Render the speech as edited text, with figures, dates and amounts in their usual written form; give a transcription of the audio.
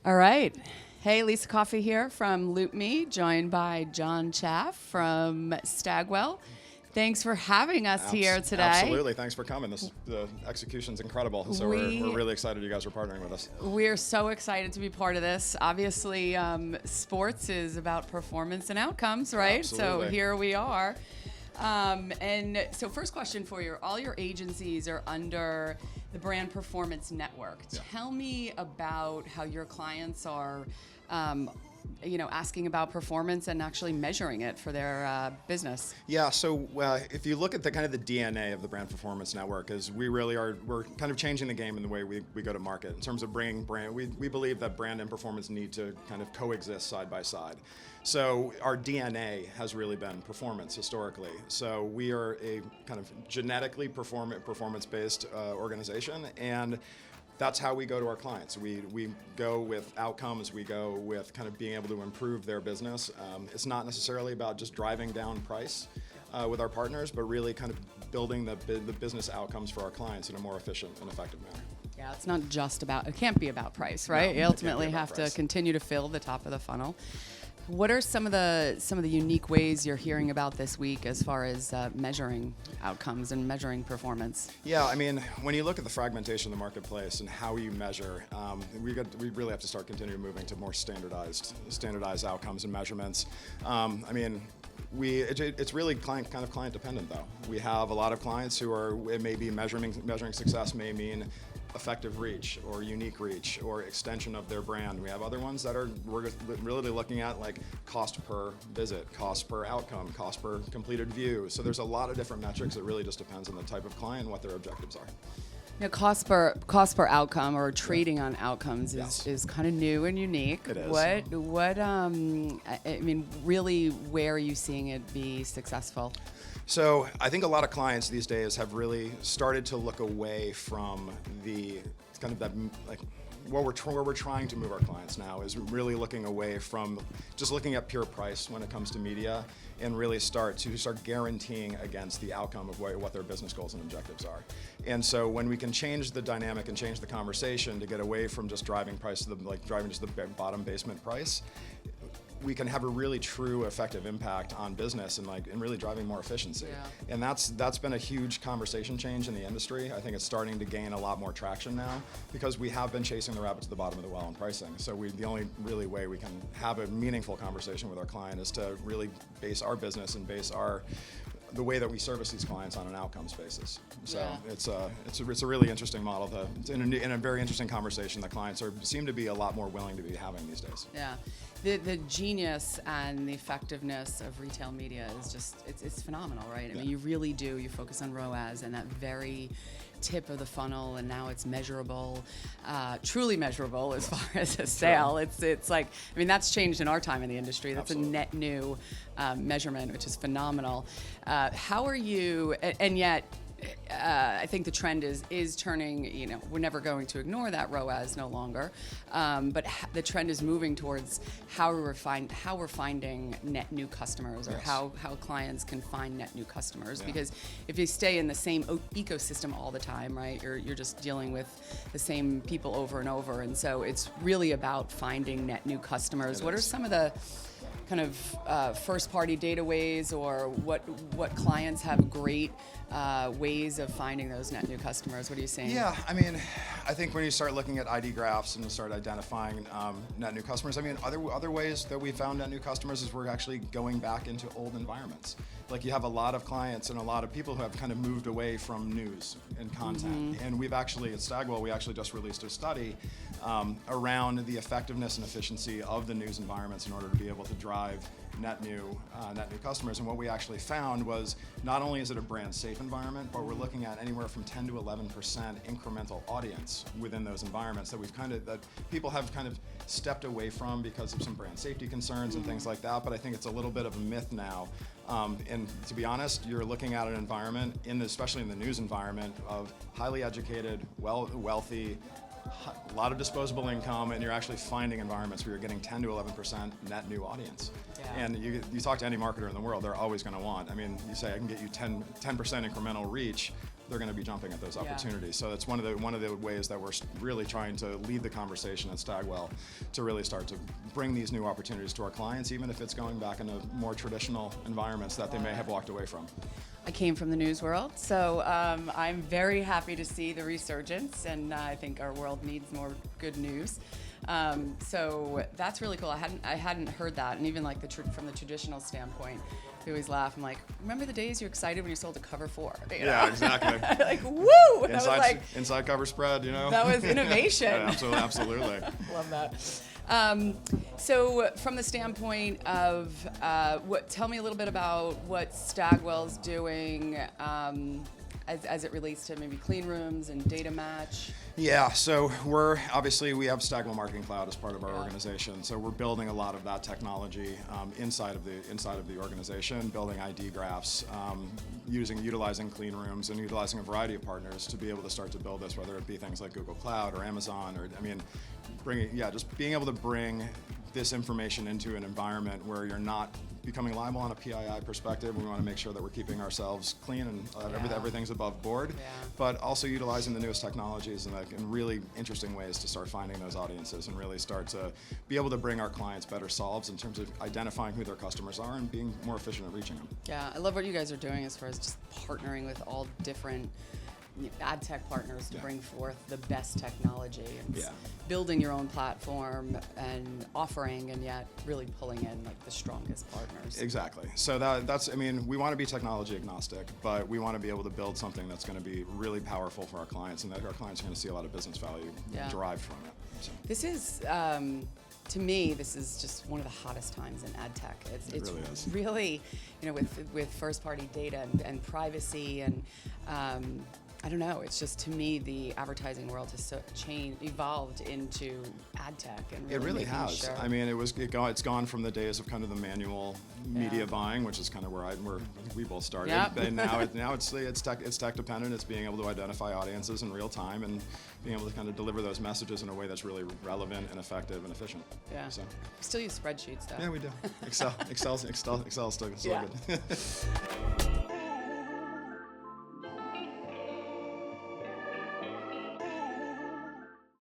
All right. Hey, Lisa Coffey here from LoopMe, joined by Jon Schaf from Stagwell. Thanks for having us here today. Absolutely. Thanks for coming. The execution's incredible. So we're really excited you guys are partnering with us. We're so excited to be part of this. Obviously, sports is about performance and outcomes, right? Absolutely. So here we are. And so first question for you. All your agencies are under the Brand Performance Network. Yeah. Tell me about how your clients are asking about performance and actually measuring it for their business. Yeah, so if you look at the kind of the DNA of the Brand Performance Network, is we're kind of changing the game in the way we go to market in terms of bringing brand. We believe that brand and performance need to kind of coexist side by side. So our DNA has really been performance historically. So we are a kind of genetically performance-based organization, and that's how we go to our clients. We go with outcomes. We go with kind of being able to improve their business. It's not necessarily about just driving down price with our partners, but really kind of building the business outcomes for our clients in a more efficient and effective manner. Yeah, it's not just about, it can't be about price, right? No, you ultimately have price. to continue to fill the top of the funnel. What are some of the unique ways you're hearing about this week as far as measuring outcomes and measuring performance? Yeah, I mean, when you look at the fragmentation of the marketplace and how you measure, we really have to start continuing moving to more standardized outcomes and measurements. It's really kind of client dependent though. We have a lot of clients who it may be measuring success may mean effective reach or unique reach or extension of their brand. We have other ones that we're really looking at like cost per visit, cost per outcome, cost per completed view. So there's a lot of different metrics. It really just depends on the type of client and what their objectives are. Now, cost per outcome or trading on outcomes is kind of new and unique. It is. Really, where are you seeing it be successful? So I think a lot of clients these days have really started to look away from the kind of that like where we're trying to move our clients now is really looking away from just looking at pure price when it comes to media and really start guaranteeing against the outcome of what their business goals and objectives are. And so when we can change the dynamic and change the conversation to get away from just driving price to driving just the bottom basement price, we can have a really true effective impact on business and really driving more efficiency. Yeah. And that's been a huge conversation change in the industry. I think it's starting to gain a lot more traction now because we have been chasing the rabbit to the bottom of the well in pricing. So the only really way we can have a meaningful conversation with our client is to really base our business and base the way that we service these clients on an outcomes basis. So yeah. it's a really interesting model. In a very interesting conversation, the clients seem to be a lot more willing to be having these days. Yeah, the genius and the effectiveness of retail media is just it's phenomenal, right? I mean, you really do. You focus on ROAS and that very tip of the funnel, and now it's measurable, truly measurable as far as a sale. It's like, I mean, that's changed in our time in the industry. That's Absolutely. a net new measurement, which is phenomenal. How are you, and yet, I think the trend is turning, we're never going to ignore that ROAS no longer, but the trend is moving towards how we're finding net new customers, or Yes. how clients can find net new customers. Yeah. Because if you stay in the same ecosystem all the time, right, you're just dealing with the same people over and over, and so it's really about finding net new customers. What are some of the kind of first-party data ways, or what clients have great ways of finding those net new customers? What are you seeing? Yeah, I mean, I think when you start looking at ID graphs and you start identifying net new customers, I mean, other ways that we found net new customers is we're actually going back into old environments. Like you have a lot of clients and a lot of people who have kind of moved away from news and content. Mm-hmm. And we've actually, at Stagwell, we actually just released a study around the effectiveness and efficiency of the news environments in order to be able to drive net new customers. And what we actually found was not only is it a brand safe environment, but we're looking at anywhere from 10 to 11% incremental audience within those environments that people have kind of stepped away from because of some brand safety concerns and things like that. But I think it's a little bit of a myth now. And to be honest, you're looking at an environment, especially in the news environment, of highly educated, wealthy, a lot of disposable income, and you're actually finding environments where you're getting 10 to 11% net new audience. Yeah. And you talk to any marketer in the world, they're always going to want. I mean, you say I can get you 10% incremental reach they're going to be jumping at those opportunities. So it's one of the ways that we're really trying to lead the conversation at Stagwell to really start to bring these new opportunities to our clients, even if it's going back into more traditional environments that they may have walked away from. I came from the news world, so I'm very happy to see the resurgence, and I think our world needs more good news. So that's really cool. I hadn't heard that, and even like from the traditional standpoint, we always laugh. I'm like, remember the days you're excited when you sold a cover 4? You know? Yeah, exactly. Like, woo! And I was like, inside cover spread, you know. That was innovation. Yeah, absolutely. Love that. So from the standpoint of tell me a little bit about what Stagwell's doing as it relates to maybe clean rooms and data match. Yeah, so we have Stagwell Marketing Cloud as part of our organization. So we're building a lot of that technology inside of the organization, building ID graphs, utilizing clean rooms, and utilizing a variety of partners to be able to start to build this, whether it be things like Google Cloud or Amazon, or just being able to bring this information into an environment where you're not becoming liable on a PII perspective. We want to make sure that we're keeping ourselves clean and everything's above board, but also utilizing the newest technologies in really interesting ways to start finding those audiences and really start to be able to bring our clients better solves in terms of identifying who their customers are and being more efficient at reaching them. Yeah, I love what you guys are doing as far as just partnering with all different ad tech partners to bring forth the best technology and building your own platform and offering, and yet really pulling in like the strongest partners. Exactly. So that's we want to be technology agnostic, but we want to be able to build something that's going to be really powerful for our clients, and that our clients are going to see a lot of business value derived from it. So. This is. To me, this is just one of the hottest times in ad tech. It's really is. Really, with first-party data and privacy and I don't know. It's just, to me, the advertising world has evolved into ad tech, and it really has. Sure. It's gone from the days of kind of the manual media buying, which is kind of where we both started. Yep. And now it's tech dependent. It's being able to identify audiences in real time and being able to kind of deliver those messages in a way that's really relevant and effective and efficient. Yeah. So. We still use spreadsheets, though. Yeah, we do. Excel's still good.